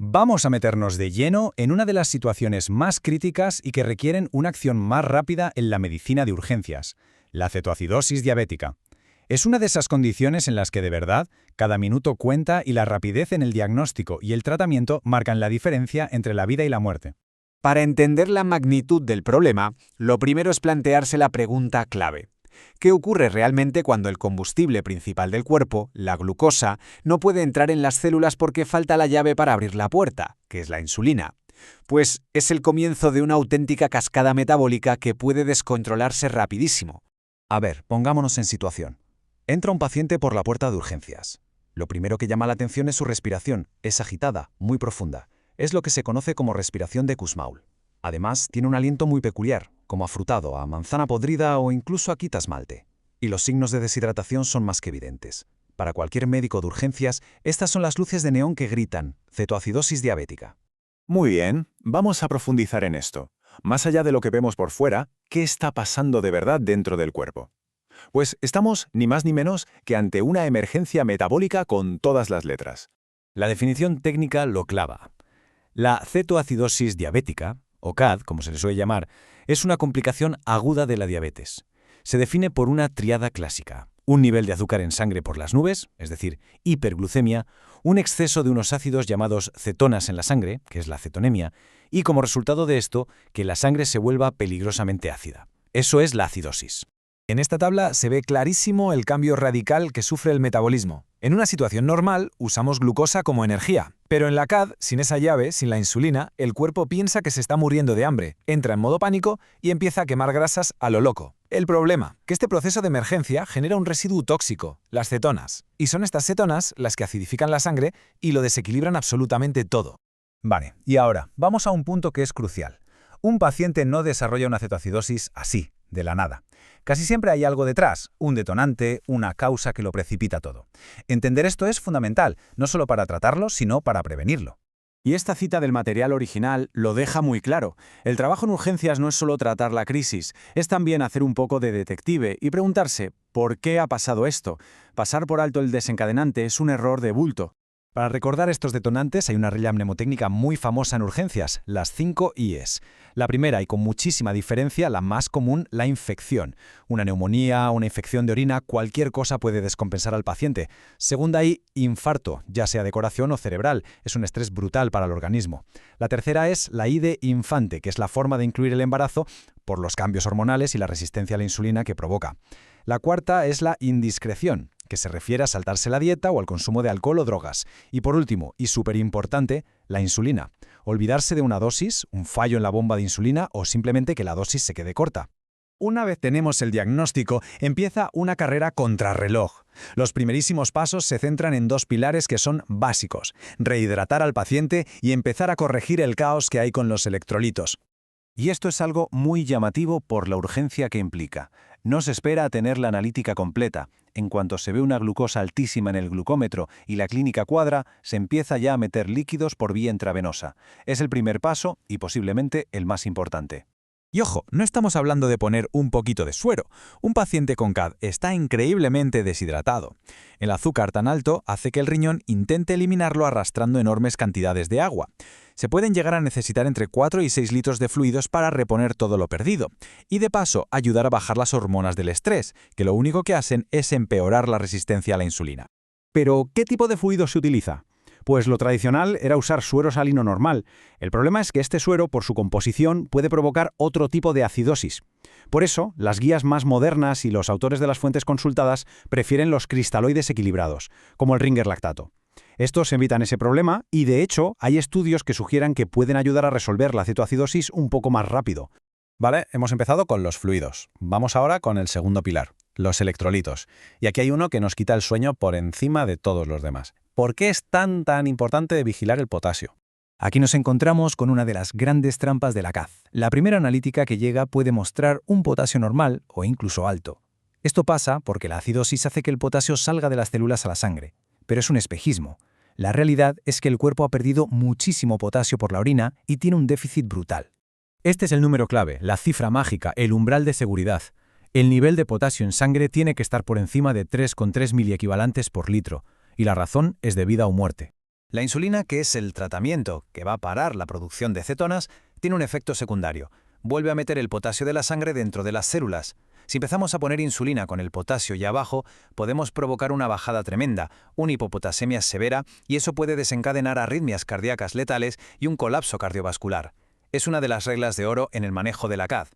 Vamos a meternos de lleno en una de las situaciones más críticas y que requieren una acción más rápida en la medicina de urgencias, la cetoacidosis diabética. Es una de esas condiciones en las que de verdad cada minuto cuenta y la rapidez en el diagnóstico y el tratamiento marcan la diferencia entre la vida y la muerte. Para entender la magnitud del problema, lo primero es plantearse la pregunta clave. ¿Qué ocurre realmente cuando el combustible principal del cuerpo, la glucosa, no puede entrar en las células porque falta la llave para abrir la puerta, que es la insulina? Pues es el comienzo de una auténtica cascada metabólica que puede descontrolarse rapidísimo. A ver, pongámonos en situación. Entra un paciente por la puerta de urgencias. Lo primero que llama la atención es su respiración. Es agitada, muy profunda. Es lo que se conoce como respiración de Kussmaul. Además, tiene un aliento muy peculiar, como afrutado, a manzana podrida o incluso a quitas malte. Y los signos de deshidratación son más que evidentes. Para cualquier médico de urgencias, estas son las luces de neón que gritan cetoacidosis diabética. Muy bien, vamos a profundizar en esto. Más allá de lo que vemos por fuera, ¿qué está pasando de verdad dentro del cuerpo? Pues estamos ni más ni menos que ante una emergencia metabólica con todas las letras. La definición técnica lo clava. La cetoacidosis diabética, o CAD, como se le suele llamar, es una complicación aguda de la diabetes. Se define por una tríada clásica: un nivel de azúcar en sangre por las nubes, es decir, hiperglucemia, un exceso de unos ácidos llamados cetonas en la sangre, que es la cetonemia, y como resultado de esto, que la sangre se vuelva peligrosamente ácida. Eso es la acidosis. En esta tabla se ve clarísimo el cambio radical que sufre el metabolismo. En una situación normal, usamos glucosa como energía, pero en la CAD, sin esa llave, sin la insulina, el cuerpo piensa que se está muriendo de hambre, entra en modo pánico y empieza a quemar grasas a lo loco. El problema, que este proceso de emergencia genera un residuo tóxico, las cetonas, y son estas cetonas las que acidifican la sangre y lo desequilibran absolutamente todo. Vale, y ahora, vamos a un punto que es crucial. Un paciente no desarrolla una cetoacidosis así, de la nada. Casi siempre hay algo detrás, un detonante, una causa que lo precipita todo. Entender esto es fundamental, no solo para tratarlo, sino para prevenirlo. Y esta cita del material original lo deja muy claro. El trabajo en urgencias no es solo tratar la crisis, es también hacer un poco de detective y preguntarse ¿por qué ha pasado esto? Pasar por alto el desencadenante es un error de bulto. Para recordar estos detonantes hay una regla mnemotécnica muy famosa en urgencias, las 5 I's. La primera, y con muchísima diferencia, la más común, la infección. Una neumonía, una infección de orina, cualquier cosa puede descompensar al paciente. Segunda I, infarto, ya sea de corazón o cerebral. Es un estrés brutal para el organismo. La tercera es la I de infante, que es la forma de incluir el embarazo por los cambios hormonales y la resistencia a la insulina que provoca. La cuarta es la indiscreción, que se refiere a saltarse la dieta o al consumo de alcohol o drogas. Y por último, y súper importante, la insulina. Olvidarse de una dosis, un fallo en la bomba de insulina o simplemente que la dosis se quede corta. Una vez tenemos el diagnóstico, empieza una carrera contrarreloj. Los primerísimos pasos se centran en dos pilares que son básicos: rehidratar al paciente y empezar a corregir el caos que hay con los electrolitos. Y esto es algo muy llamativo por la urgencia que implica. No se espera a tener la analítica completa. En cuanto se ve una glucosa altísima en el glucómetro y la clínica cuadra, se empieza ya a meter líquidos por vía intravenosa. Es el primer paso y posiblemente el más importante. Y ojo, no estamos hablando de poner un poquito de suero. Un paciente con CAD está increíblemente deshidratado. El azúcar tan alto hace que el riñón intente eliminarlo arrastrando enormes cantidades de agua. Se pueden llegar a necesitar entre 4 y 6 litros de fluidos para reponer todo lo perdido. Y de paso, ayudar a bajar las hormonas del estrés, que lo único que hacen es empeorar la resistencia a la insulina. Pero, ¿qué tipo de fluido se utiliza? Pues lo tradicional era usar suero salino normal. El problema es que este suero, por su composición, puede provocar otro tipo de acidosis. Por eso, las guías más modernas y los autores de las fuentes consultadas prefieren los cristaloides equilibrados, como el Ringer lactato. Estos evitan ese problema y, de hecho, hay estudios que sugieran que pueden ayudar a resolver la cetoacidosis un poco más rápido. Vale, hemos empezado con los fluidos. Vamos ahora con el segundo pilar, los electrolitos. Y aquí hay uno que nos quita el sueño por encima de todos los demás. ¿Por qué es tan importante vigilar el potasio? Aquí nos encontramos con una de las grandes trampas de la CAD. La primera analítica que llega puede mostrar un potasio normal o incluso alto. Esto pasa porque la acidosis hace que el potasio salga de las células a la sangre. Pero es un espejismo. La realidad es que el cuerpo ha perdido muchísimo potasio por la orina y tiene un déficit brutal. Este es el número clave, la cifra mágica, el umbral de seguridad. El nivel de potasio en sangre tiene que estar por encima de 3,3 miliequivalentes por litro, y la razón es de vida o muerte. La insulina, que es el tratamiento que va a parar la producción de cetonas, tiene un efecto secundario. Vuelve a meter el potasio de la sangre dentro de las células. Si empezamos a poner insulina con el potasio ya abajo, podemos provocar una bajada tremenda, una hipopotasemia severa, y eso puede desencadenar arritmias cardíacas letales y un colapso cardiovascular. Es una de las reglas de oro en el manejo de la CAD.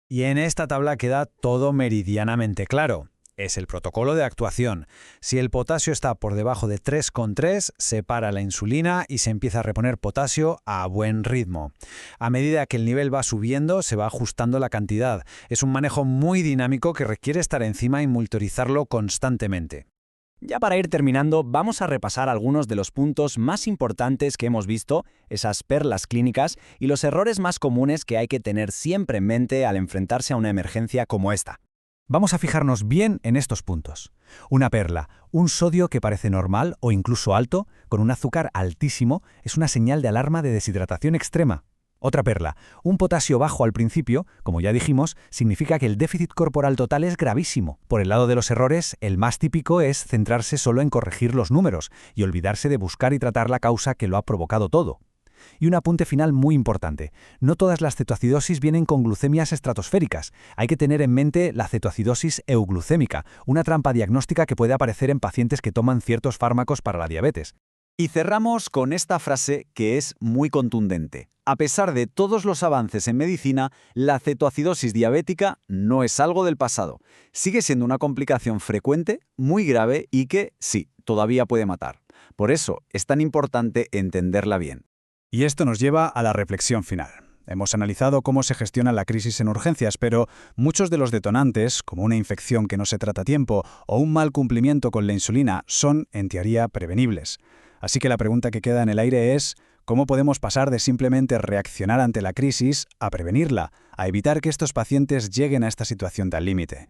Y en esta tabla queda todo meridianamente claro. Es el protocolo de actuación. Si el potasio está por debajo de 3,3, se para la insulina y se empieza a reponer potasio a buen ritmo. A medida que el nivel va subiendo, se va ajustando la cantidad. Es un manejo muy dinámico que requiere estar encima y monitorizarlo constantemente. Ya para ir terminando, vamos a repasar algunos de los puntos más importantes que hemos visto, esas perlas clínicas y los errores más comunes que hay que tener siempre en mente al enfrentarse a una emergencia como esta. Vamos a fijarnos bien en estos puntos. Una perla, un sodio que parece normal o incluso alto, con un azúcar altísimo, es una señal de alarma de deshidratación extrema. Otra perla, un potasio bajo al principio, como ya dijimos, significa que el déficit corporal total es gravísimo. Por el lado de los errores, el más típico es centrarse solo en corregir los números y olvidarse de buscar y tratar la causa que lo ha provocado todo. Y un apunte final muy importante. No todas las cetoacidosis vienen con glucemias estratosféricas. Hay que tener en mente la cetoacidosis euglucémica, una trampa diagnóstica que puede aparecer en pacientes que toman ciertos fármacos para la diabetes. Y cerramos con esta frase que es muy contundente. A pesar de todos los avances en medicina, la cetoacidosis diabética no es algo del pasado. Sigue siendo una complicación frecuente, muy grave y que, sí, todavía puede matar. Por eso es tan importante entenderla bien. Y esto nos lleva a la reflexión final. Hemos analizado cómo se gestiona la crisis en urgencias, pero muchos de los detonantes, como una infección que no se trata a tiempo o un mal cumplimiento con la insulina, son, en teoría, prevenibles. Así que la pregunta que queda en el aire es, ¿cómo podemos pasar de simplemente reaccionar ante la crisis a prevenirla, a evitar que estos pacientes lleguen a esta situación tan límite?